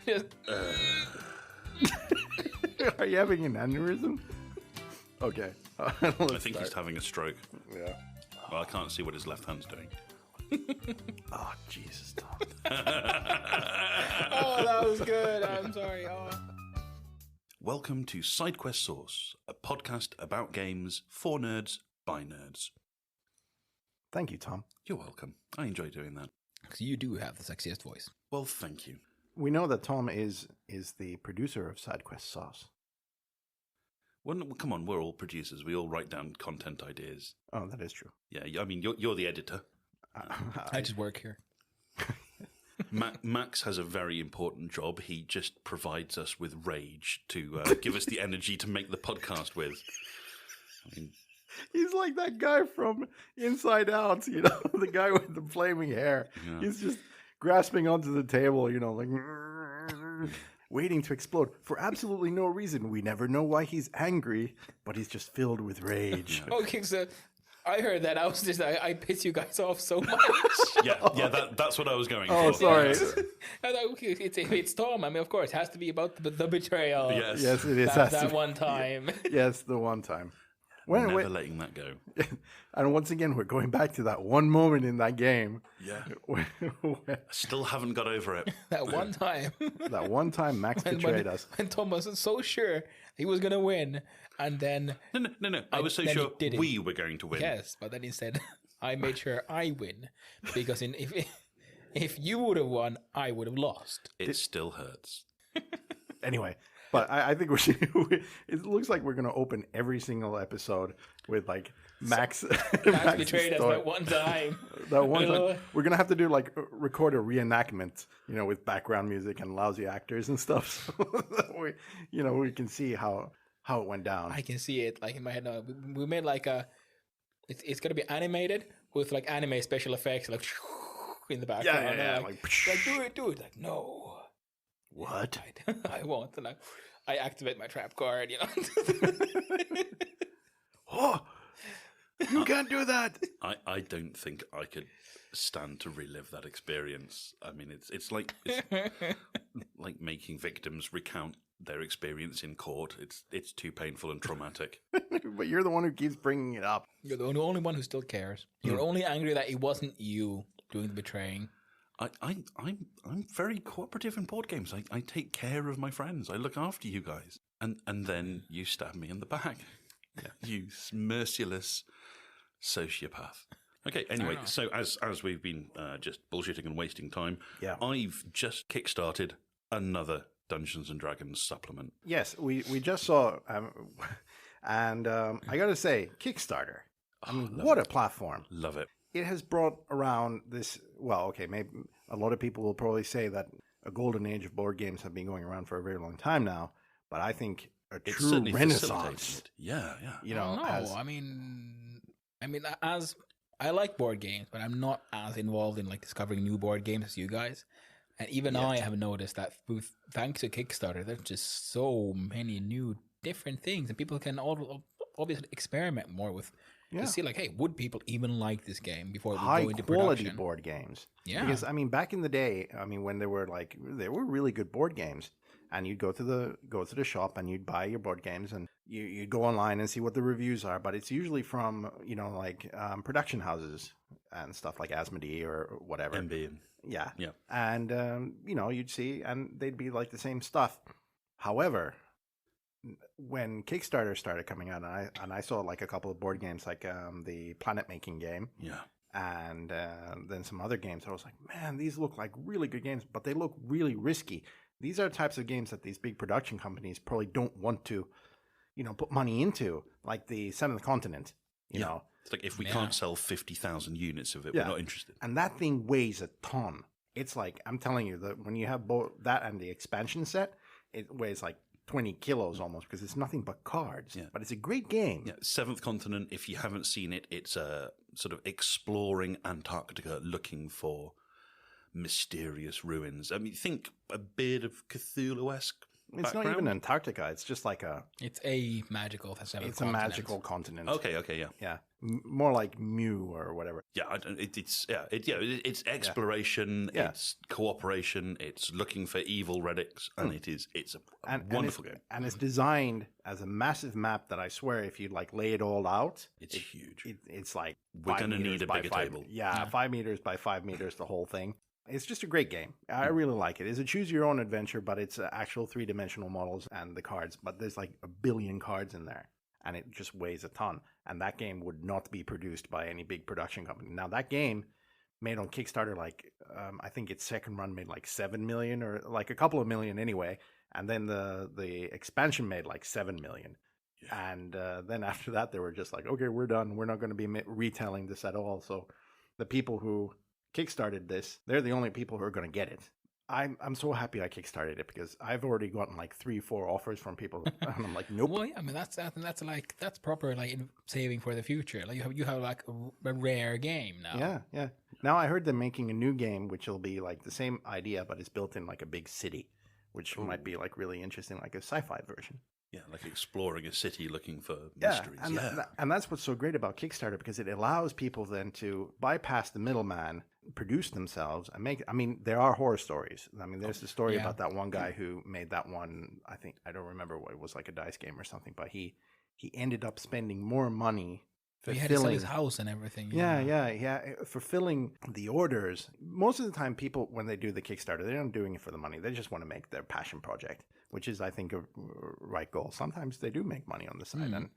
Just, Are you having an aneurysm? Okay. I think he's having a stroke. Yeah. Well, I can't see what his left hand's doing. Oh, Jesus, Tom. oh, that was good. I'm sorry. Oh. Welcome to SideQuest Source, a podcast about games for nerds by nerds. Thank you, Tom. You're welcome. I enjoy doing that. Because you do have the sexiest voice. Well, thank you. We know that Tom is the producer of SideQuest Sauce. Well, come on, we're all producers. We all write down content ideas. Oh, that is true. Yeah, I mean, you're the editor. I just work here. Max has a very important job. He just provides us with rage to give us the energy to make the podcast with. I mean, He's like that guy from Inside Out, you know, the guy with the flaming hair. Yeah. He's just grasping onto the table, you know, like waiting to explode for absolutely no reason. We never know why he's angry, but he's just filled with rage. Yeah. Okay, so I heard that. I was just, I piss you guys off so much. That's what I was going Oh, for. sorry. I thought, okay, it's Tom. I mean, of course, it has to be about the betrayal. Yes. Yes, it is. That one time. Yes, the one time. Never letting that go. And once again, we're going back to that one moment in that game. Yeah. When I still haven't got over it. That one time. that one time Max betrayed us. When Tom was so sure he was going to win, and then... No. I was so then he sure didn't. we were going to win. Yes, but then instead, I made sure I win. Because if you would have won, I would have lost. It still hurts. Anyway, but I think we should. It looks like we're going to open every single episode with like Max. Max betrayed us that one time. That one time. We're going to have to do like record a reenactment, you know, with background music and lousy actors and stuff. So that we can see how it went down. I can see it like in my head now. We made like it's going to be animated with like anime special effects, like in the background. Yeah. Like do it. Like, no. What? I won't. And I activate my trap card, you know. Oh, you can't do that. I don't think I could stand to relive that experience. I mean, it's like like making victims recount their experience in court. It's too painful and traumatic. But you're the one who keeps bringing it up. You're the only one who still cares. You're only angry that it wasn't you doing the betraying. I'm very cooperative in board games. I take care of my friends. I look after you guys. And then you stab me in the back. Yeah. You merciless sociopath. Okay, anyway, so as we've been just bullshitting and wasting time, Yeah. I've just kickstarted another Dungeons and Dragons supplement. Yes, we just saw, and I got to say, Kickstarter. I mean, what a platform. Love it. It has brought around this, well, okay, maybe a lot of people will probably say that a golden age of board games have been going around for a very long time now, but I think a It's true certainly renaissance, facilitated it. Yeah. you know, no, as, I mean, as I like board games, but I'm not as involved in like discovering new board games as you guys. And even I have noticed that thanks to Kickstarter, there's just so many new different things, and people can obviously experiment more with to see like, hey, would people even like this game before we high go into quality production? board games. Yeah. Because I mean, back in the day, I mean, when there were really good board games, and you'd go to the shop and you'd buy your board games, and you'd go online and see what the reviews are. But it's usually from like production houses and stuff like Asmodee or whatever. MB. Yeah. Yeah. And you'd see, and they'd be like the same stuff. However, when Kickstarter started coming out, and I saw like a couple of board games, like the planet making game, Yeah. and then some other games, I was like, man, these look like really good games, but they look really risky. These are types of games that these big production companies probably don't want to, put money into, like the Seventh Continent. You know, It's like if we can't sell 50,000 units of it, Yeah. we're not interested. and that thing weighs a ton. It's like, I'm telling you that when you have both that and the expansion set, it weighs like 20 kilos almost, because it's nothing but cards. Yeah. But it's a great game. Yeah, Seventh Continent, if you haven't seen it, it's sort of exploring Antarctica looking for mysterious ruins. I mean, think a bit of Cthulhu-esque It's background. not even Antarctica. It's just like It's a magical it's a magical continent. Okay, yeah. Yeah. more like Mew or whatever. Yeah, it's exploration, Yeah. it's cooperation, it's looking for evil relics, and it's a wonderful game. And it's designed as a massive map that I swear, if you like lay it all out, It's huge. It's like We're 5 going to meters need a by bigger 5 table. Yeah, 5 meters by 5 meters, the whole thing. It's just a great game. I really like it. It's a choose your own adventure, but it's actual 3-dimensional models and the cards. But there's like 1 billion cards in there, and it just weighs a ton. And that game would not be produced by any big production company. Now, that game made on Kickstarter, like, I think its second run made like 7 million, or like a couple of million anyway. And then the expansion made like 7 million. Yeah. And then after that, they were just like, okay, we're done. We're not going to be retelling this at all. So the people who Kickstarted this, they're the only people who are going to get it. I'm so happy I Kickstarted it, because I've already gotten like 3-4 offers from people, and I'm like, nope. Well, yeah, I mean that's proper like saving for the future. Like you have like a rare game now. Yeah. Now I heard they're making a new game which will be like the same idea, but it's built in like a big city, which might be like really interesting, like a sci-fi version. Yeah, like exploring a city looking for mysteries. And that's what's so great about Kickstarter, because it allows people then to bypass the middleman, produce themselves, and make. I mean, there are horror stories. I mean, there's the story about that one guy who made that one. I don't remember what it was, like a dice game or something, but he ended up spending more money. He had to sell his house and everything. Yeah. Fulfilling the orders. Most of the time, people, when they do the Kickstarter, they're not doing it for the money. They just want to make their passion project, which is, I think, a right goal. Sometimes they do make money on the side and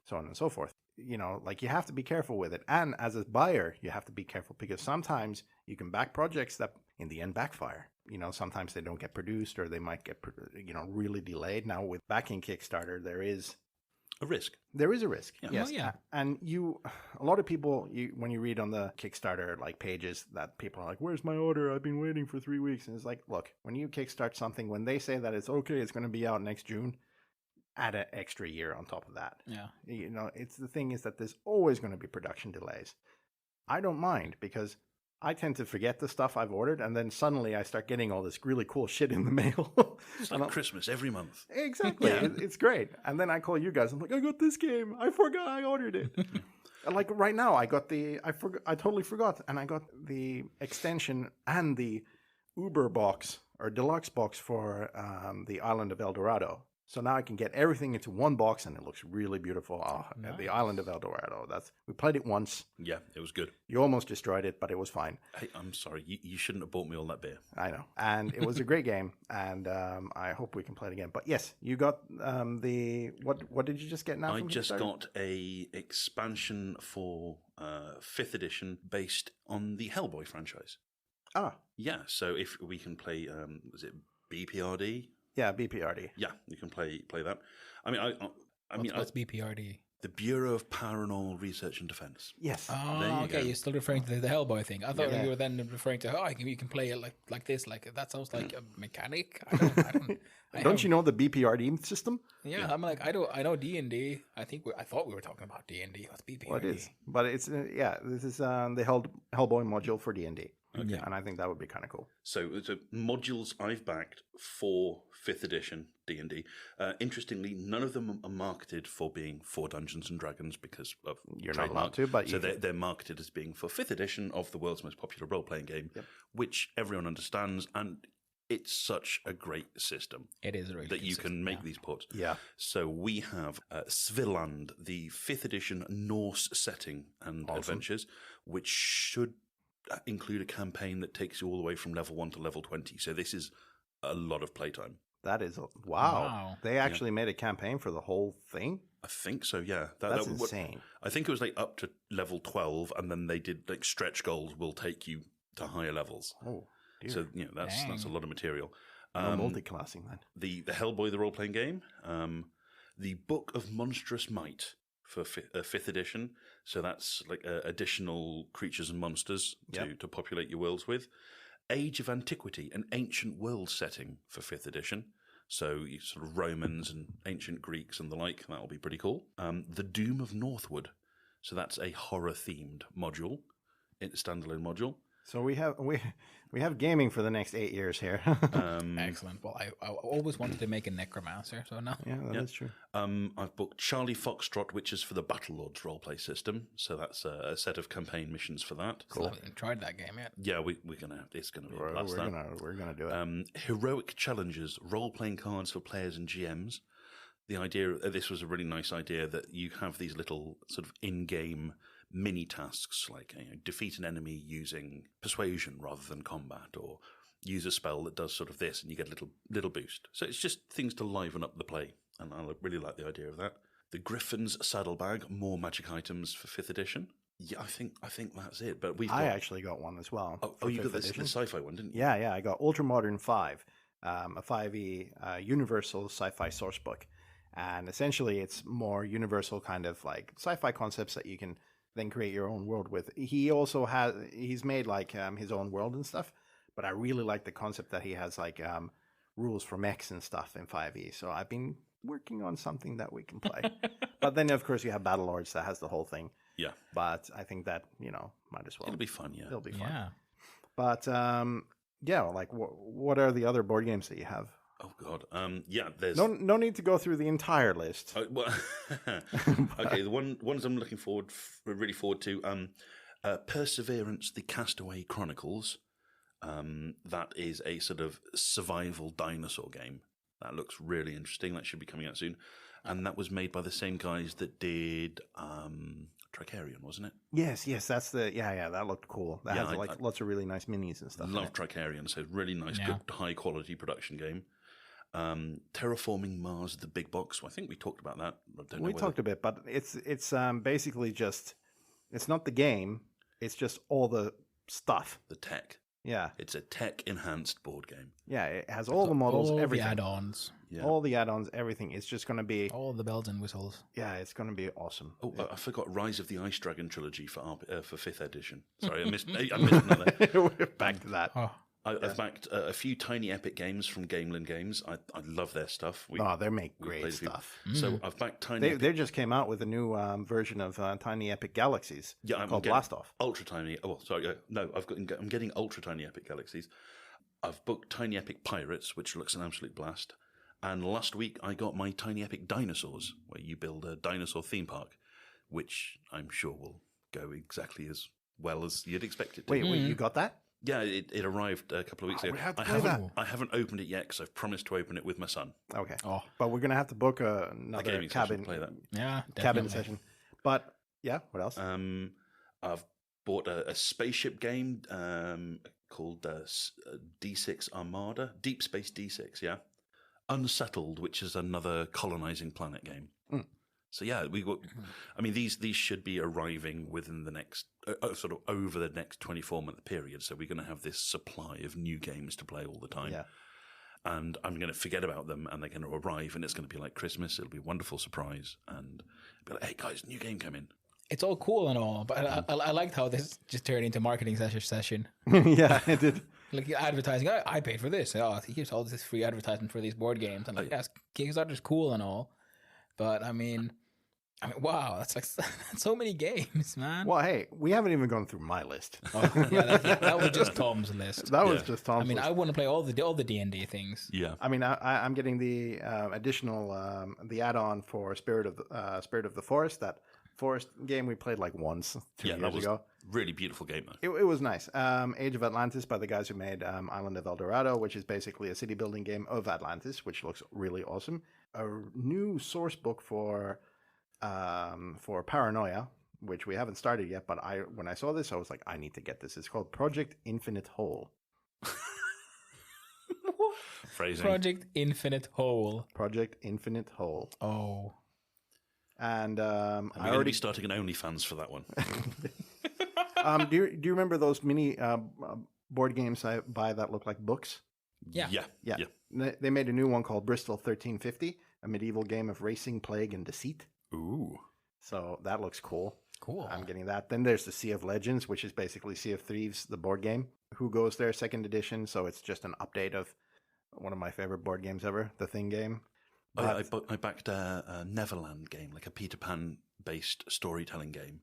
so on and so forth. You know, like, you have to be careful with it. And as a buyer, you have to be careful, because sometimes you can back projects that in the end backfire. You know, sometimes they don't get produced, or they might get, really delayed. Now, with backing Kickstarter, there is a risk. There is a risk. Yeah. Yes. Oh, yeah. And a lot of people, when you read on the Kickstarter like pages, that people are like, "Where's my order? I've been waiting for 3 weeks." And it's like, look, when you kickstart something, when they say that it's okay, it's going to be out next June, add an extra year on top of that. Yeah. You know, it's the thing is that there's always going to be production delays. I don't mind, because I tend to forget the stuff I've ordered, and then suddenly I start getting all this really cool shit in the mail. It's like Christmas every month. Exactly. It's great. And then I call you guys. I'm like, I got this game. I forgot I ordered it. Like right now, I totally forgot. And I got the extension and the Uber box or deluxe box for the Island of El Dorado. So now I can get everything into one box, and it looks really beautiful. Nice. The Island of El Dorado. We played it once. Yeah, it was good. You almost destroyed it, but it was fine. Hey, I'm sorry. You shouldn't have bought me all that beer. I know. And it was a great game, and I hope we can play it again. But yes, you got what did you just get now? I from just Kickstarter? got a expansion for 5th edition based on the Hellboy franchise. Ah. Yeah, so if we can play, was it BPRD? Yeah, BPRD. Yeah, you can play that. I mean, What's BPRD? The Bureau of Paranormal Research and Defense. Yes. Oh, okay. go. You're still referring to the Hellboy thing. I thought Yeah. you were then referring to you can play it like this. Like that sounds like a mechanic. I don't. Don't you know the BPRD system? Yeah, I'm like I know D&D. I thought we were talking about D&D. What's BPRD? Well, it is, but it's this is the Hellboy module for D&D. Okay. And I think that would be kind of cool. So modules I've backed for 5th edition D&D. Interestingly, none of them are marketed for being for Dungeons and Dragons because of You're not trademark. allowed to, but so they're marketed as being for 5th edition of the world's most popular role-playing game, which everyone understands, and it's such a great system. It is a really that good you system, can make these ports. Yeah. So we have Sviland, the 5th edition Norse setting and adventures, which should include a campaign that takes you all the way from level 1 to level 20. So this is a lot of playtime. That is wow. They actually made a campaign for the whole thing? I think so, yeah. That's insane. I think it was like up to level 12, and then they did like stretch goals will take you to higher levels. Oh, dear. So that's a lot of material. No multi-classing then. The Hellboy, the role-playing game. The Book of Monstrous Might for 5th edition. So that's like additional creatures and monsters to populate your worlds with. Age of Antiquity, an ancient world setting for 5th edition. So you sort of Romans and ancient Greeks and the like. That'll be pretty cool. The Doom of Northwood. So that's a horror-themed module. It's a standalone module. So we have gaming for the next 8 years here. Excellent. Well, I always wanted to make a necromancer, so no. Yeah, that's true. I've booked Charlie Foxtrot, which is for the Battle Lords roleplay system. So that's a set of campaign missions for that. Cool. I haven't tried that game yet. Yeah, we're gonna. It's gonna be a blast. We're gonna do it. Heroic challenges, role playing cards for players and GMs. The idea, this was a really nice idea, that you have these little sort of in-game mini tasks, like defeat an enemy using persuasion rather than combat, or use a spell that does sort of this, and you get a little boost. So it's just things to liven up the play, and I really like the idea of that. The Griffin's Saddlebag, more magic items for 5th edition. Yeah, I think that's it. But I actually got one as well. Oh, you got the sci-fi one, didn't you? Yeah. I got Ultramodern 5, a 5e universal sci-fi source book. And essentially, it's more universal kind of like sci-fi concepts that you can then create your own world with. He's made like his own world and stuff, but I really like the concept that he has like rules for mechs and stuff in 5e. So I've been working on something that we can play. But then, of course, you have Battle Lords that has the whole thing. Yeah. But I think that, might as well. It'll be fun, yeah. It'll be fun. Yeah. But, like what are the other board games that you have? Oh God, there's no need to go through the entire list. Okay, the ones I'm looking really forward to, Perseverance: The Castaway Chronicles. That is a sort of survival dinosaur game. That looks really interesting. That should be coming out soon, and that was made by the same guys that did Tricarion, wasn't it? Yes, that's that looked cool. That has lots of really nice minis and stuff. Love Tricarion, so really nice, good, high quality production game. Terraforming Mars, the big box. Well, I think we talked about that. We talked a bit, but it's basically just, it's not the game. It's just all the stuff. The tech. Yeah. It's a tech enhanced board game. Yeah, it has all the models, everything. All the add-ons. Yeah. All the add-ons, everything. It's just going to be... all the bells and whistles. Yeah, it's going to be awesome. Oh, I forgot Rise of the Ice Dragon trilogy for 5th edition. Sorry, I missed another. We're back to that. Oh. I've backed a few Tiny Epic games from Gameland Games. I love their stuff. They make great stuff. So I've backed Tiny Epic. They just came out with a new version of Tiny Epic Galaxies called Blastoff. Ultra Tiny. Oh, sorry. No, I'm getting Ultra Tiny Epic Galaxies. I've booked Tiny Epic Pirates, which looks an absolute blast. And last week I got my Tiny Epic Dinosaurs, where you build a dinosaur theme park, which I'm sure will go exactly as well as you'd expect it to. Wait, you got that? Yeah, it arrived a couple of weeks ago. I haven't opened it yet because I've promised to open it with my son. Okay. But we're going to have to book another cabin play that. Yeah, cabin session. But yeah, what else? I've bought a spaceship game called D6 Armada, Deep Space D6. Yeah, Unsettled, which is another colonizing planet game. So yeah, these should be arriving within the next sort of over the next 24-month period. So we're going to have this supply of new games to play all the time. Yeah. And I'm going to forget about them, and they're going to arrive, and it's going to be like Christmas. It'll be a wonderful surprise, and be like, "Hey guys, new game coming." It's all cool and all, but I liked how this just turned into marketing session. Yeah, it did. Like advertising, I paid for this. Oh, here's all this free advertisement for these board games. I'm like, yes, Kickstarter's cool and all, but I mean, wow, that's like so many games, man. Well, hey, we haven't even gone through my list. Oh, yeah, that was just Tom's list. That was just Tom's list. I want to play all the D&D things. Yeah. I mean, I'm getting the additional the add-on for Spirit of the Forest. That Forest game we played like once 2 years ago. Really beautiful game though. It was nice. Age of Atlantis by the guys who made Island of El Dorado, which is basically a city building game of Atlantis, which looks really awesome. A new source book for Paranoia, which we haven't started yet, but when I saw this, I was like, I need to get this. It's called Project Infinite Hole. Phrasing. Project Infinite Hole. Project Infinite Hole. Oh. And I'm already starting an OnlyFans for that one. Do you remember those mini board games I buy that look like books? Yeah. They made a new one called Bristol 1350, a medieval game of racing, plague, and deceit. Ooh. So that looks cool. Cool. I'm getting that. Then there's the Sea of Legends, which is basically Sea of Thieves, the board game. Who Goes There, 2nd edition. So it's just an update of one of my favorite board games ever, the Thing game. I backed a Neverland game, like a Peter Pan-based storytelling game.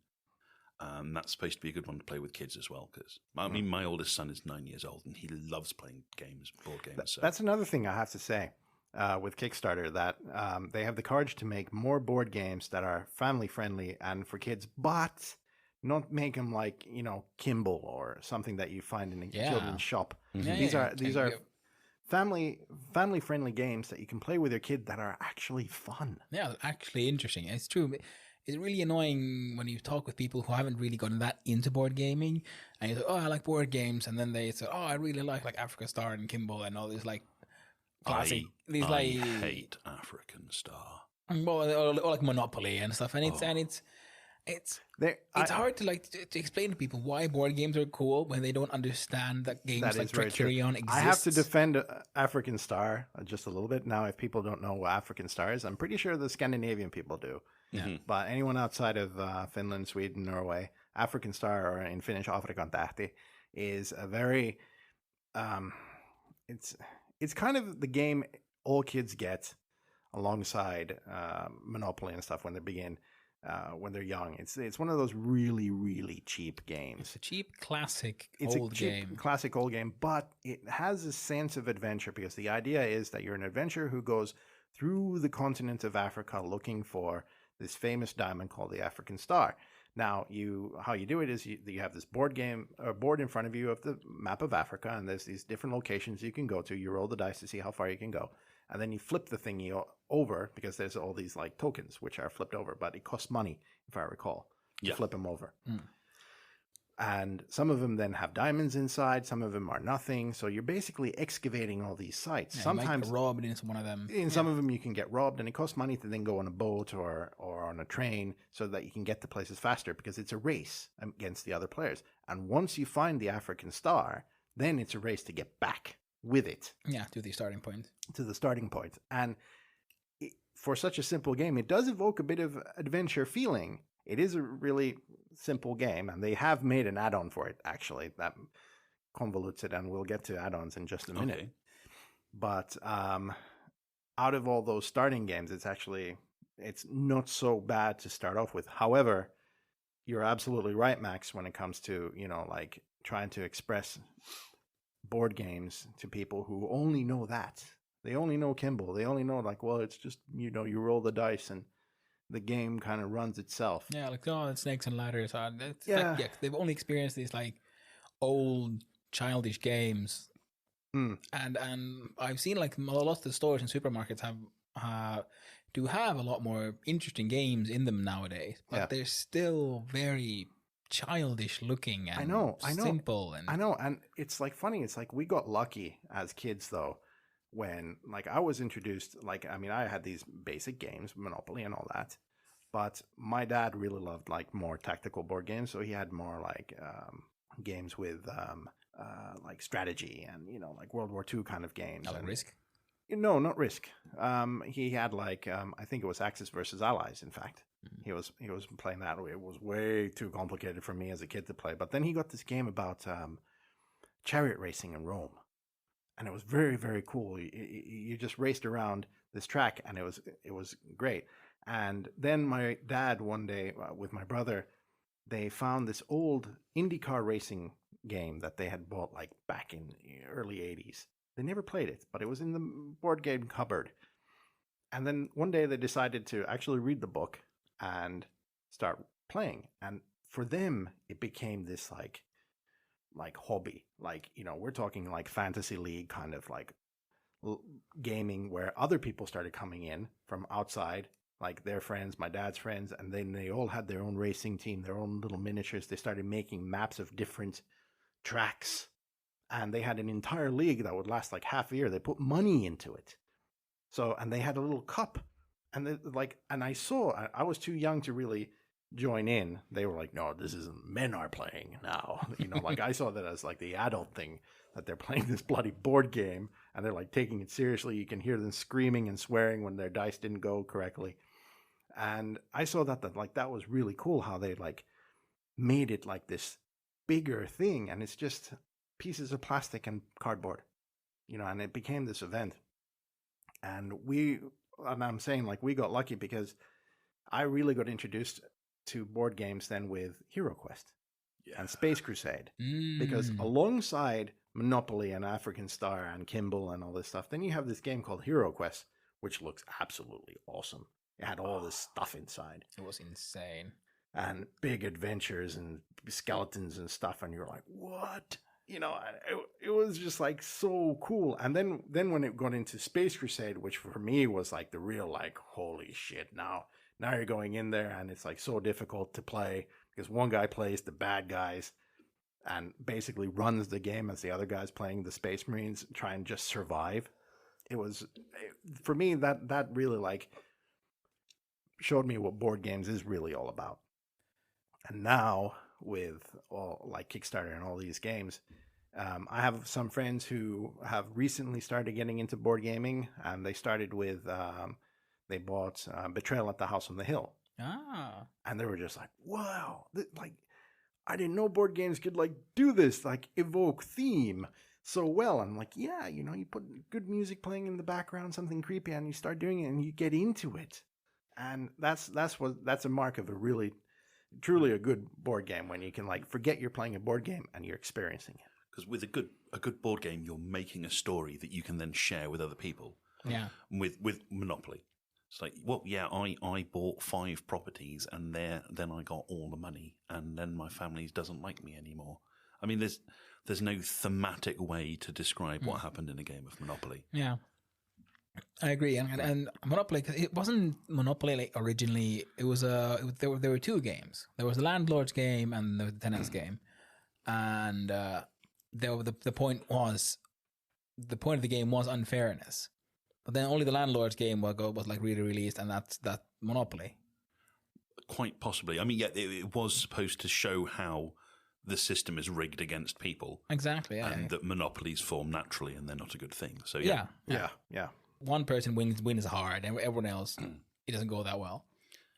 That's supposed to be a good one to play with kids as well. Because I mean, my oldest son is 9 years old, and he loves playing games, board games. So. That's another thing I have to say with Kickstarter, that they have the courage to make more board games that are family friendly and for kids, but not make them like Kimball or something that you find in a children's shop. Mm-hmm. These are family friendly games that you can play with your kid that are actually fun. Yeah, actually interesting. It's true. It's really annoying when you talk with people who haven't really gotten that into board gaming, and you say, "Oh, I like board games," and then they say, "Oh, I really like Africa Star and Kimball and all these like classic." I hate African Star. Or like Monopoly and stuff, and it's hard to to explain to people why board games are cool when they don't understand that games like Tricurion exist. I have to defend African Star just a little bit. Now, if people don't know what African Star is, I'm pretty sure the Scandinavian people do. Yeah. But anyone outside of Finland, Sweden, Norway, African Star, or in Finnish Afrikan tähti, is a very it's kind of the game all kids get alongside Monopoly and stuff when they begin. When they're young, it's one of those really, really cheap games. It's a cheap classic old game, but it has a sense of adventure because the idea is that you're an adventurer who goes through the continent of Africa looking for this famous diamond called the African Star. Now, how you do it is you have this board in front of you of the map of Africa, and there's these different locations you can go to. You roll the dice to see how far you can go. And then you flip the thingy over because there's all these like tokens which are flipped over, but it costs money, if I recall, to flip them over. Mm. And some of them then have diamonds inside. Some of them are nothing. So you're basically excavating all these sites. Yeah, sometimes you might get robbed into one of them. In some of them you can get robbed, and it costs money to then go on a boat or on a train so that you can get to places faster because it's a race against the other players. And once you find the African Star, then it's a race to get back with it. Yeah, to the starting point. And for such a simple game, it does evoke a bit of adventure feeling. It is a really simple game, and they have made an add-on for it, actually, that convolutes it, and we'll get to add-ons in just a minute. Okay. But out of all those starting games, it's not so bad to start off with. However, you're absolutely right, Max, when it comes to, like trying to express board games to people who only know that. They only know Kimball. They only know it's just, you roll the dice and the game kind of runs itself. Yeah, it's snakes and ladders. They've only experienced these like old childish games. Mm. And I've seen like a lot of the stores and supermarkets do have a lot more interesting games in them nowadays, but they're still very childish looking and simple. And I know, and it's like funny. It's like we got lucky as kids though, when like I was introduced. I had these basic games, Monopoly and all that, but my dad really loved like more tactical board games, so he had more like games with like strategy and like World War II kind of games. Like Risk? No, not Risk. He had like I think it was Axis versus Allies. In fact. He was playing that. It was way too complicated for me as a kid to play. But then he got this game about chariot racing in Rome, and it was very, very cool. You just raced around this track, and it was great. And then my dad one day with my brother, they found this old IndyCar racing game that they had bought like back in the early 80s. They never played it, but it was in the board game cupboard. And then one day they decided to actually read the book and start playing. And for them, it became this like hobby. Like, we're talking like fantasy league kind of like gaming where other people started coming in from outside, like their friends, my dad's friends, and then they all had their own racing team, their own little miniatures. They started making maps of different tracks, and they had an entire league that would last like half a year. They put money into it. So, and they had a little cup. And I was too young to really join in. They were like, no, this isn't, men are playing now. I saw that as like the adult thing, that they're playing this bloody board game and they're like taking it seriously. You can hear them screaming and swearing when their dice didn't go correctly. And I saw that was really cool how they like made it like this bigger thing. And it's just pieces of plastic and cardboard, and it became this event. And I'm saying like we got lucky because I really got introduced to board games then with Hero Quest and Space Crusade. Because alongside Monopoly and African Star and Kimball and all this stuff, then you have this game called Hero Quest, which looks absolutely awesome. It had all this stuff inside. It was insane. And big adventures and skeletons and stuff, and you're like, what? You know, it was just like so cool. And then when it got into Space Crusade, which for me was like the real like, holy shit, now you're going in there and it's like so difficult to play because one guy plays the bad guys and basically runs the game as the other guy's playing the Space Marines, try and just survive. For me, that really like showed me what board games is really all about. And now with all like Kickstarter and all these games, I have some friends who have recently started getting into board gaming, and they started with they bought Betrayal at the House on the Hill. And they were just like, wow, like I didn't know board games could like do this, like evoke theme so well. I'm like, yeah, you know, you put good music playing in the background, something creepy, and you start doing it and you get into it. And that's a mark of a really truly a good board game, when you can like forget you're playing a board game and you're experiencing it. Because with a good board game, you're making a story that you can then share with other people. Yeah. With Monopoly, it's like, well, yeah, I bought 5 properties and then I got all the money, and then my family doesn't like me anymore. I mean, there's no thematic way to describe what happened in a game of Monopoly. Yeah. I agree, and Monopoly, it wasn't Monopoly like originally. It was there were 2 games. There was the landlord's game and the tenant's game, and the point of the game was unfairness. But then only the landlord's game was like really released, and that's that Monopoly. Quite possibly. I mean, yeah, it was supposed to show how the system is rigged against people. Exactly, yeah. And that monopolies form naturally, and they're not a good thing. So yeah. One person wins hard, and everyone else it doesn't go that well,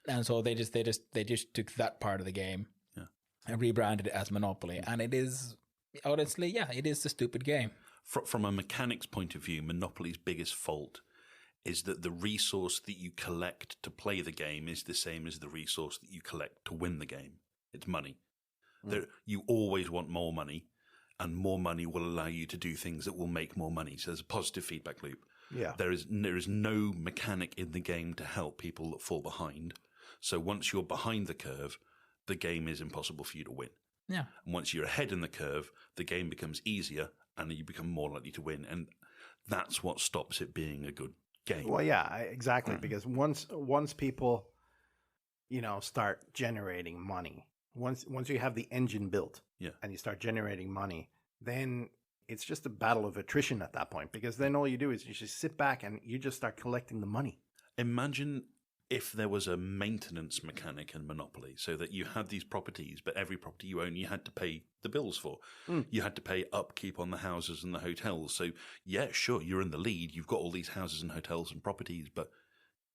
and so they just took that part of the game and rebranded it as Monopoly, and it is honestly, it is a stupid game. From a mechanics point of view, Monopoly's biggest fault is that the resource that you collect to play the game is the same as the resource that you collect to win the game. It's money. You always want more money, and more money will allow you to do things that will make more money. So there's a positive feedback loop. Yeah. There is no mechanic in the game to help people that fall behind. So once you're behind the curve, the game is impossible for you to win. Yeah. And once you're ahead in the curve, the game becomes easier and you become more likely to win. And that's what stops it being a good game. Well, yeah, exactly. Because once people, you know, start generating money, once you have the engine built and you start generating money, then it's just a battle of attrition at that point, because then all you do is you just sit back and you just start collecting the money. Imagine if there was a maintenance mechanic in Monopoly, so that you had these properties, but every property you own, you had to pay the bills for. You had to pay upkeep on the houses and the hotels. So, yeah, sure, you're in the lead. You've got all these houses and hotels and properties, but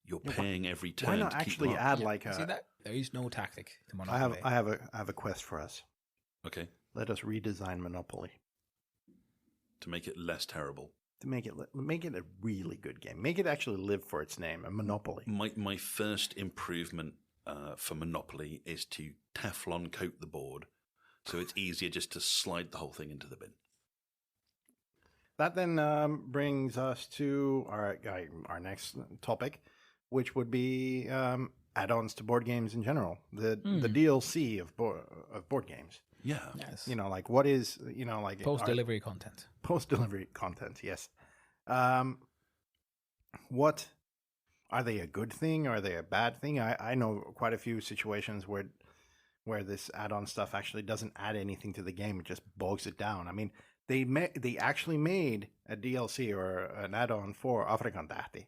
you're paying every turn. Why not to keep actually them up. add like a? See that? There is no tactic to Monopoly. I have a quest for us. Okay. Let us redesign Monopoly To make it less terrible. To make it a really good game. Make it actually live for its name, a Monopoly. My first improvement for Monopoly is to Teflon coat the board, so it's easier just to slide the whole thing into the bin. That then brings us to our next topic, which would be add-ons to board games in general. The DLC of board games. Yeah. Yes. You know, like what is, you know, like Post-delivery content. Post-delivery content, yes. What are they a good thing? Are they a bad thing? I know quite a few situations where this add-on stuff actually doesn't add anything to the game. It just bogs it down. I mean, they actually made a DLC or an add-on for African Tähti,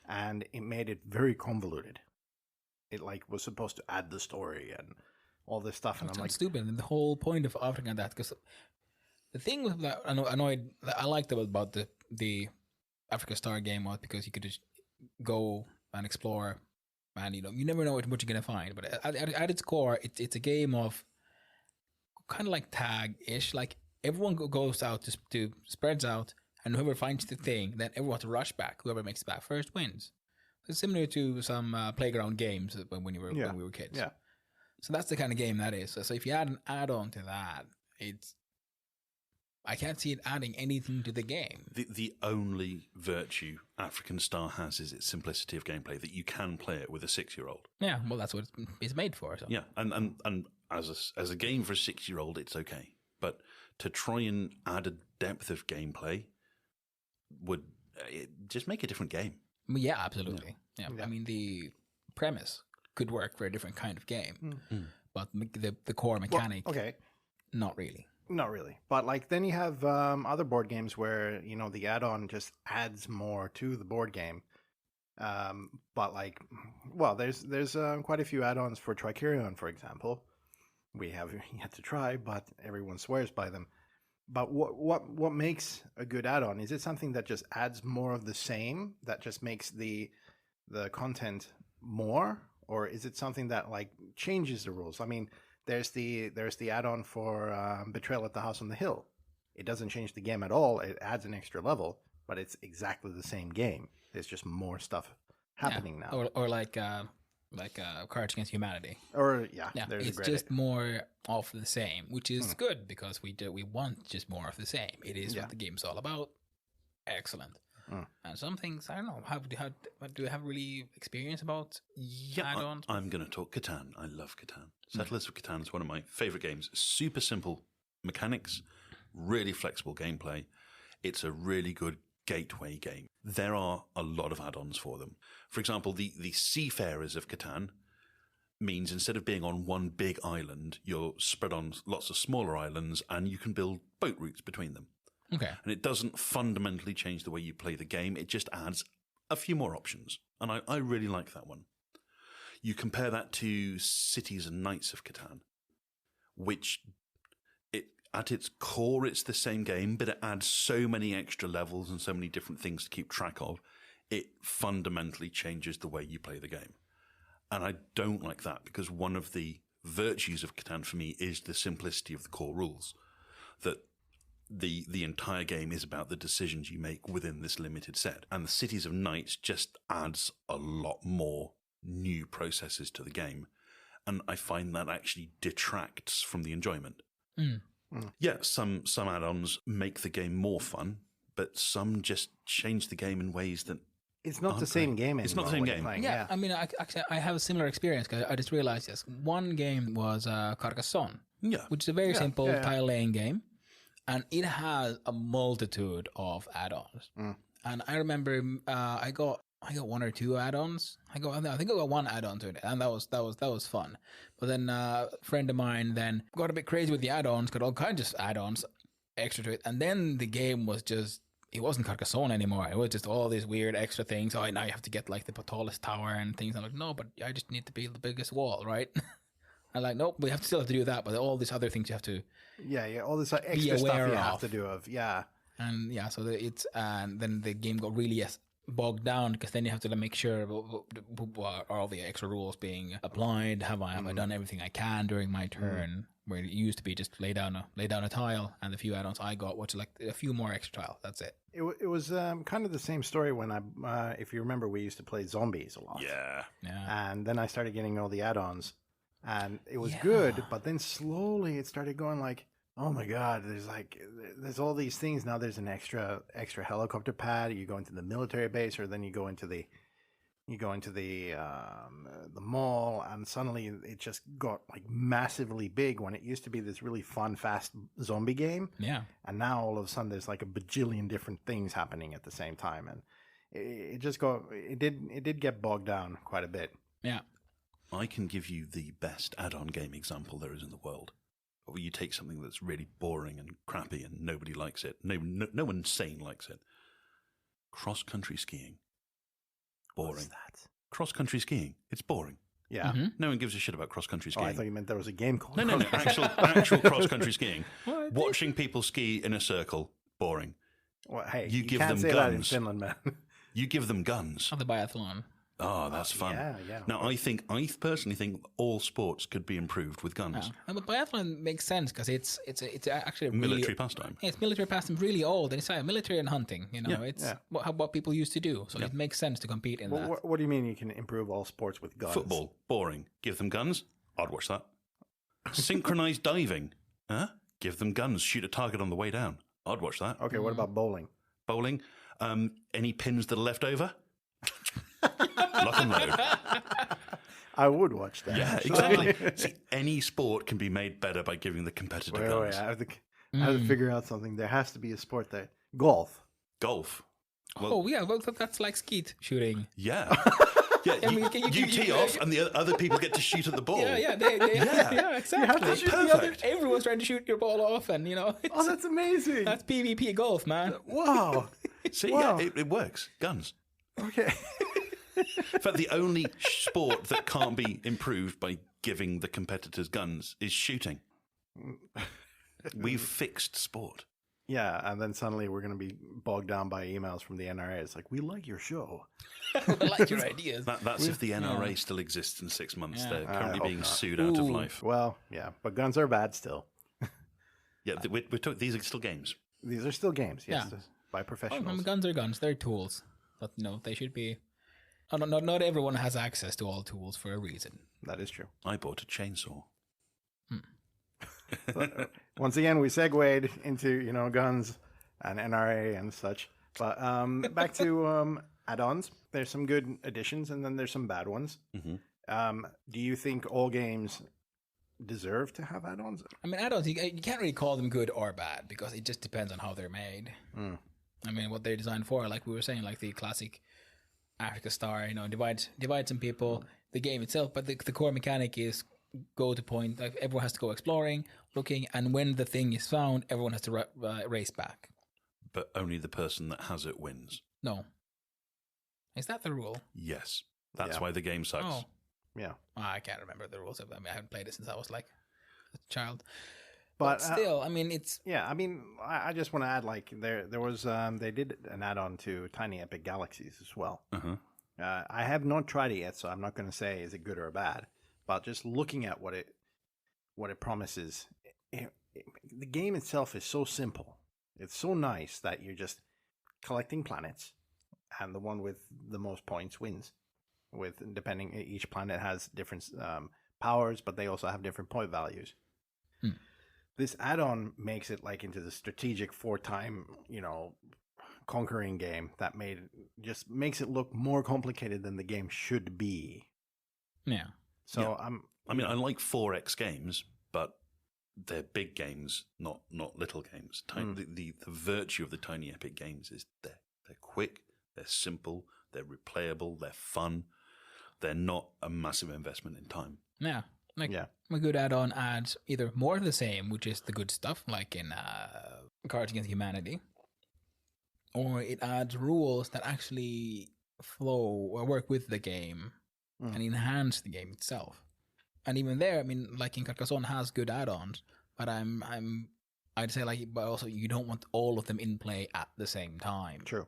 and it made it very convoluted. It like was supposed to add the story and all this stuff, and I'm like, stupid. And the whole point of African Tähti, because the thing with that I liked about the Africa Star game was because you could just go and explore, and you never know what you're gonna find. But at its core, it's a game of kind of like tag-ish. Like everyone goes out to spreads out, and whoever finds the thing, then everyone has to rush back. Whoever makes it back first wins. It's similar to some playground games when we were kids. Yeah. So that's the kind of game that is. So if you add an add-on to that, I can't see it adding anything to the game. The only virtue African Star has is its simplicity of gameplay, that you can play it with a 6-year-old. Yeah, well, that's what it's made for. So. Yeah, and as a game for a 6-year-old, it's okay. But to try and add a depth of gameplay would just make a different game. Yeah, absolutely. Yeah. I mean, the premise could work for a different kind of game, but the core mechanic, not really. Not really. But like then you have other board games where, you know, the add-on just adds more to the board game. But like, well, there's quite a few add-ons for Tricerion, for example. We have yet to try, but everyone swears by them. But what makes a good add-on? Is it something that just adds more of the same, that just makes the content more, or is it something that like changes the rules? I mean, there's the add-on for Betrayal at the House on the Hill. It doesn't change the game at all. It adds an extra level, but it's exactly the same game. There's just more stuff happening now. Or like Cards Against Humanity. Or it's just more of the same, which is good because we want just more of the same. It is what the game's all about. Excellent. And some things, I don't know, do you have really experience about add-ons? I'm going to talk Catan. I love Catan. Settlers of Catan is one of my favorite games. Super simple mechanics, really flexible gameplay. It's a really good gateway game. There are a lot of add-ons for them. For example, the Seafarers of Catan means instead of being on one big island, you're spread on lots of smaller islands and you can build boat routes between them. Okay. And it doesn't fundamentally change the way you play the game. It just adds a few more options. And I really like that one. You compare that to Cities and Knights of Catan, which at its core, it's the same game, but it adds so many extra levels and so many different things to keep track of. It fundamentally changes the way you play the game. And I don't like that because one of the virtues of Catan for me is the simplicity of the core rules. That the entire game is about the decisions you make within this limited set. And the Cities of Knights just adds a lot more new processes to the game. And I find that actually detracts from the enjoyment. Yeah, some add-ons make the game more fun, but some just change the game in ways that it's not the same game anymore. It's not the same game. Yeah, I mean, I have a similar experience because I just realized this. One game was Carcassonne, which is a very simple tile-laying game, and it has a multitude of add-ons. And I remember I got one or two add-ons. I think I got one add-on to it, and that was fun. But then a friend of mine then got a bit crazy with the add-ons, got all kinds of add-ons extra to it, and then the game was just, it wasn't Carcassonne anymore. It was just all these weird extra things. Oh, now you have to get like the tallest tower and things. I'm like, no, but I just need to build the biggest wall, right? I'm like, nope, we still have to do that, but all these other things you have to all this extra stuff you have to do and so and then the game got really bogged down because then you have to make sure are all the extra rules being applied. Have I done everything I can during my turn? Where it used to be just lay down a tile, and the few add-ons I got, which like a few more extra tiles. That's it. It was kind of the same story when if you remember, we used to play zombies a lot. Yeah. And then I started getting all the add-ons, and it was good. But then slowly it started going like, oh my god, there's all these things now. There's an extra helicopter pad. You go into the military base, or then you go into the mall, and suddenly it just got like massively big when it used to be this really fun, fast zombie game. Yeah. And now all of a sudden there's like a bajillion different things happening at the same time, and it did get bogged down quite a bit. Yeah. I can give you the best add-on game example there is in the world. Where you take something that's really boring and crappy and nobody likes it. No one sane likes it. Cross-country skiing. Boring. What's that? Cross-country skiing. It's boring. Yeah. No one gives a shit about cross-country skiing. Oh, I thought you meant there was a game called No. Actual cross-country skiing. Watching people ski in a circle. Boring. Well, hey, you give can't them say guns. that in Finland, man. You give them guns. Oh, the biathlon. Oh, that's fun. Yeah. Now, I personally think all sports could be improved with guns. No, but biathlon makes sense because it's actually a Military pastime. It's military pastime, really old, and it's military and hunting. It's what people used to do, so it makes sense to compete in that. What do you mean you can improve all sports with guns? Football, boring. Give them guns, I'd watch that. Synchronized diving. Huh? Give them guns, shoot a target on the way down. I'd watch that. Okay, what about bowling? Bowling. Any pins that are left over? Lock and load. I would watch that. Yeah, exactly. See, any sport can be made better by giving the competitor guns. I have to figure out something. There has to be a sport there. Golf. Golf. Well, that's like skeet shooting. Yeah. Yeah, I mean, you tee off, and the other people get to shoot at the ball. Yeah, yeah, exactly. That's perfect. Everyone's trying to shoot your ball off, and Oh, that's amazing. that's PvP golf, man. Wow. See, Wow. yeah, it works. Guns. Okay. In fact, the only sport that can't be improved by giving the competitors guns is shooting. We've fixed sport. Yeah, and then suddenly we're going to be bogged down by emails from the NRA. It's like, we like your show. I like your ideas. That's if the NRA still exists in 6 months. Yeah. They're I currently hope being not. sued out of life. Well, yeah, but guns are bad still. Yeah, we're talking, these are still games. These are still games, yes, Yeah. by professionals. Guns are guns. They're tools. But they should be. Not everyone has access to all tools for a reason. That is true. I bought a chainsaw. Once again, we segued into guns and NRA and such. But back to add-ons. There's some good additions, and then there's some bad ones. Mm-hmm. Do you think all games deserve to have add-ons? I mean, add-ons, you can't really call them good or bad because it just depends on how they're made. I mean, what they're designed for, like we were saying, like the classic Africa Star, divide some people, the game itself, but the core mechanic is go to point, like everyone has to go exploring, looking, and when the thing is found, everyone has to race back. But only the person that has it wins. No. Is that the rule? Yes. That's Yeah. why the game sucks. Oh. Yeah. I can't remember the rules. I mean, I haven't played it since I was like a child. But still, I mean, it's... Yeah, I mean, I just want to add, like, there was, they did an add-on to Tiny Epic Galaxies as well. Uh-huh. I have not tried it yet, so I'm not going to say is it good or bad. But just looking at what it promises, the game itself is so simple. It's so nice that you're just collecting planets, and the one with the most points wins. Depending, each planet has different powers, but they also have different point values. This add-on makes it like into the strategic 4-time, conquering game that just makes it look more complicated than the game should be. Yeah. So I like 4X games, but they're big games, not little games. The virtue of the Tiny Epic games is they're quick, they're simple, they're replayable, they're fun. They're not a massive investment in time. Yeah. A good add-on adds either more of the same, which is the good stuff, like in Cards Against Humanity, or it adds rules that actually flow or work with the game and enhance the game itself. And even there, I mean, like in Carcassonne has good add-ons, but I'd say but also you don't want all of them in play at the same time. True.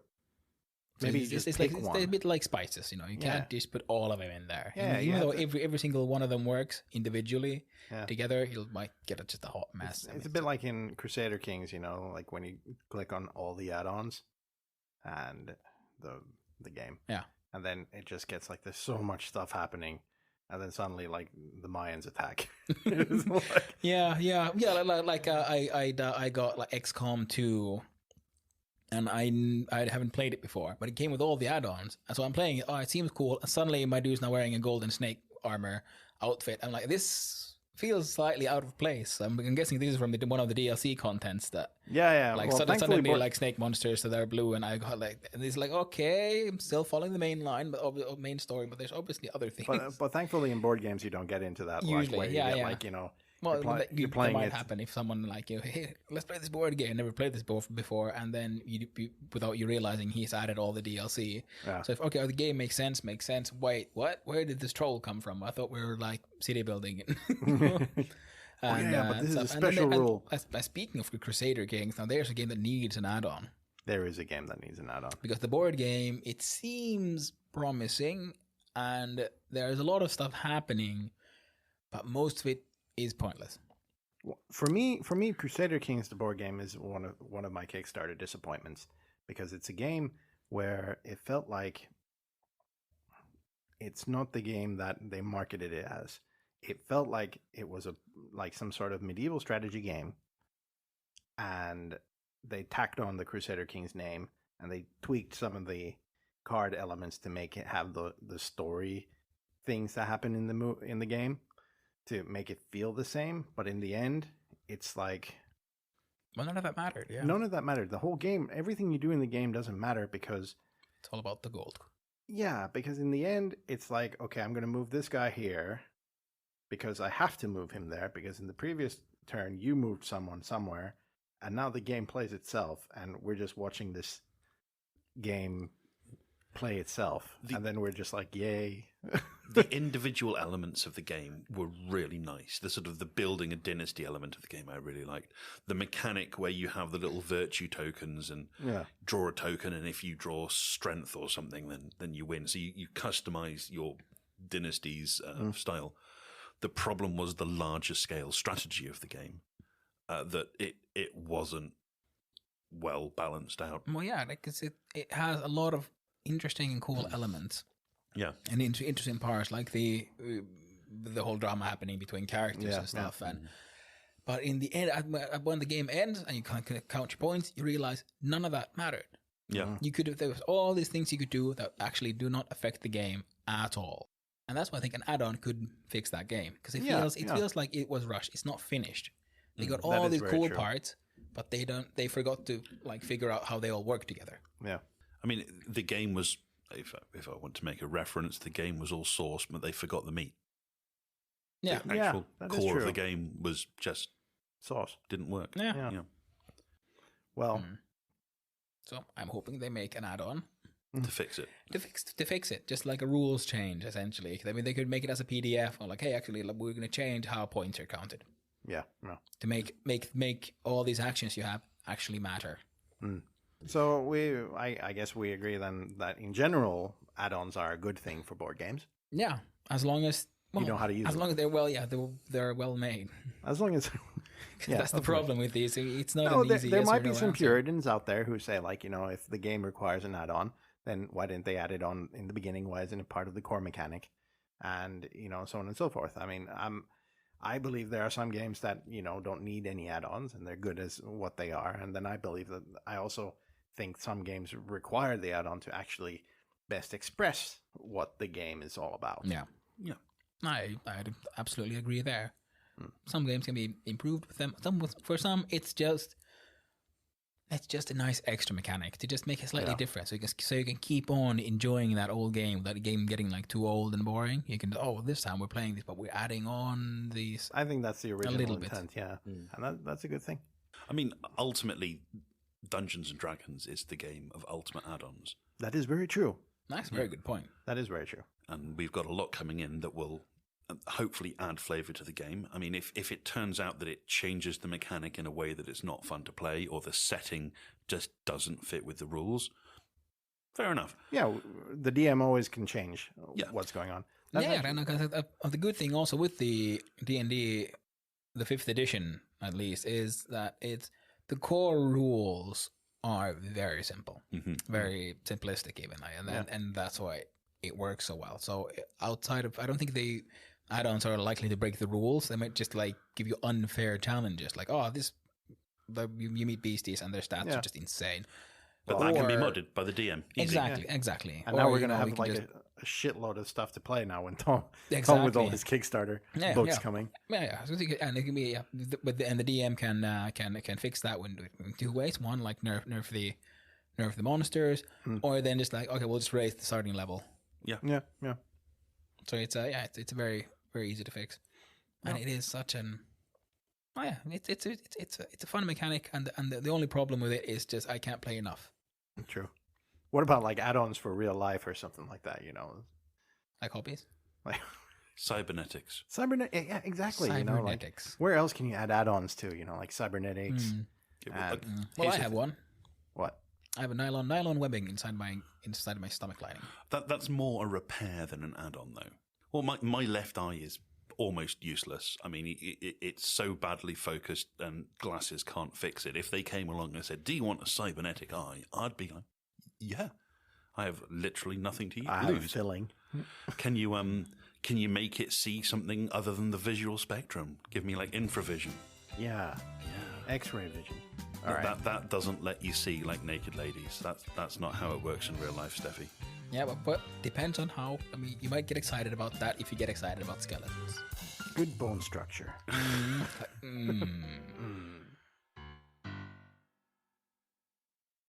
So Maybe it's just like pick it's one. a bit like spices, you can't just put all of them in there. Yeah, even though every single one of them works individually, Yeah. together you might get just a hot mess. It's a bit like in Crusader Kings, like when you click on all the add-ons and the game. Yeah. And then it just gets like there's so much stuff happening, and then suddenly like the Mayans attack. It's like- Yeah. I got like XCOM 2, and I haven't played it before, but it came with all the add-ons, and so I'm playing it. Oh, it seems cool. And suddenly my dude's now wearing a golden snake armor outfit. I'm like, this feels slightly out of place. I'm guessing this is from one of the DLC contents that. yeah. Like well, thankfully, suddenly like snake monsters that are blue, and I got like, and it's like, okay, I'm still following the main line, but main story, but there's obviously other things. but thankfully in board games you don't get into that. Usually, like, where yeah, you get, yeah. like Well, you're that playing might it. happen if someone like you, hey, let's play this board game. Never played this before, and then you without you realizing he's added all the DLC. Yeah. So if the game makes sense. Wait, what? Where did this troll come from? I thought we were like city building. But this is a stuff. And then special rule. Speaking of Crusader Kings, now there's a game that needs an add-on. There is a game that needs an add-on. Because the board game, it seems promising, and there's a lot of stuff happening, but most of it is pointless. For me, Crusader Kings, the board game, is one of my Kickstarter disappointments, because it's a game where it felt like it's not the game that they marketed it as. it felt like it was like some sort of medieval strategy game, and they tacked on the Crusader King's name, and they tweaked some of the card elements to make it have the story things that happen in the game to make it feel the same. But in the end, it's like, well, none of that mattered. Yeah, none of that mattered. The whole game, everything you do in the game doesn't matter because it's all about the gold. Yeah, because in the end, it's like, okay, I'm going to move this guy here because I have to move him there because in the previous turn, you moved someone somewhere, and now the game plays itself, and we're just watching this game play itself. And then we're just like, yay. The individual elements of the game were really nice. The sort of the building a dynasty element of the game I really liked. The mechanic where you have the little virtue tokens and draw a token, and if you draw strength or something, then you win. So you customize your dynasty's style. The problem was the larger scale strategy of the game, that it wasn't well balanced out. Well, yeah, because it has a lot of interesting and cool elements. Yeah, and interesting parts like the whole drama happening between characters and stuff. And but in the end, when the game ends and you count your points, you realize none of that mattered. Yeah, there was all these things you could do that actually do not affect the game at all. And that's why I think an add-on could fix that game because it feels like it was rushed. It's not finished. They got all these cool parts, but they forgot to like figure out how they all work together. Yeah, I mean the game was. If I want to make a reference, the game was all sauce, but they forgot the meat. Yeah, the actual core of the game was just sauce. Didn't work. Yeah. Well, so I'm hoping they make an add-on to fix it. To fix it, just like a rules change, essentially. I mean, they could make it as a PDF, or like, hey, actually, we're going to change how points are counted. Yeah. To make all these actions you have actually matter. So I guess we agree then that in general, add-ons are a good thing for board games. Yeah, as long as you know how to use them. As long as they're well made. As long as that's the problem with these. It's not an easy. There might be some Puritans out there who say like, if the game requires an add-on, then why didn't they add it on in the beginning? Why isn't it part of the core mechanic? And so on and so forth. I mean, I believe there are some games that don't need any add-ons and they're good as what they are. And then I believe that I also think some games require the add-on to actually best express what the game is all about. Yeah. I absolutely agree there. Some games can be improved with them. For some, it's just a nice extra mechanic to just make it slightly different, so you can keep on enjoying that old game without the game getting like too old and boring. You can this time we're playing this, but we're adding on these. I think that's the original intent. Bit. Yeah, and that's a good thing. I mean, ultimately, Dungeons and Dragons is the game of ultimate add-ons. That is very true. That's a very good point. That is very true. And we've got a lot coming in that will hopefully add flavour to the game. I mean, if it turns out that it changes the mechanic in a way that it's not fun to play or the setting just doesn't fit with the rules, fair enough. Yeah, the DM always can change what's going on. And the good thing also with the D&D, the 5th edition at least, is that the core rules are very simple, very simplistic even, and that's why it works so well. So outside of, I don't think the add-ons are likely to break the rules. They might just like give you unfair challenges, like you meet beasties and their stats are just insane. But that can be modded by the DM. Easy. Exactly. And now we're going to have like a shitload of stuff to play now when Tom with all his Kickstarter books coming. Yeah. And it can be the DM can fix that in two ways. One, like nerf the monsters, or then just like, okay, we'll just raise the starting level. Yeah. So it's very very easy to fix, and it is such an it's a fun mechanic, and the only problem with it is just I can't play enough. True. What about like add-ons for real life or something like that? Like hobbies, like cybernetics. Yeah, exactly. Cybernetics. Where else can you add add-ons to? Like cybernetics. Well, I have one. What? I have a nylon webbing inside my stomach lining. That's more a repair than an add-on, though. Well, my left eye is almost useless. I mean, it's so badly focused, and glasses can't fix it. If they came along and said, "Do you want a cybernetic eye?" I'd be like, "Yeah." I have literally nothing to lose. Filling. Can can you make it see something other than the visual spectrum? Give me like infravision. Yeah. X-ray vision. All right. That doesn't let you see like naked ladies. That's not how it works in real life, Steffi. Yeah, but depends on how. I mean, you might get excited about that if you get excited about skeletons. Good bone structure.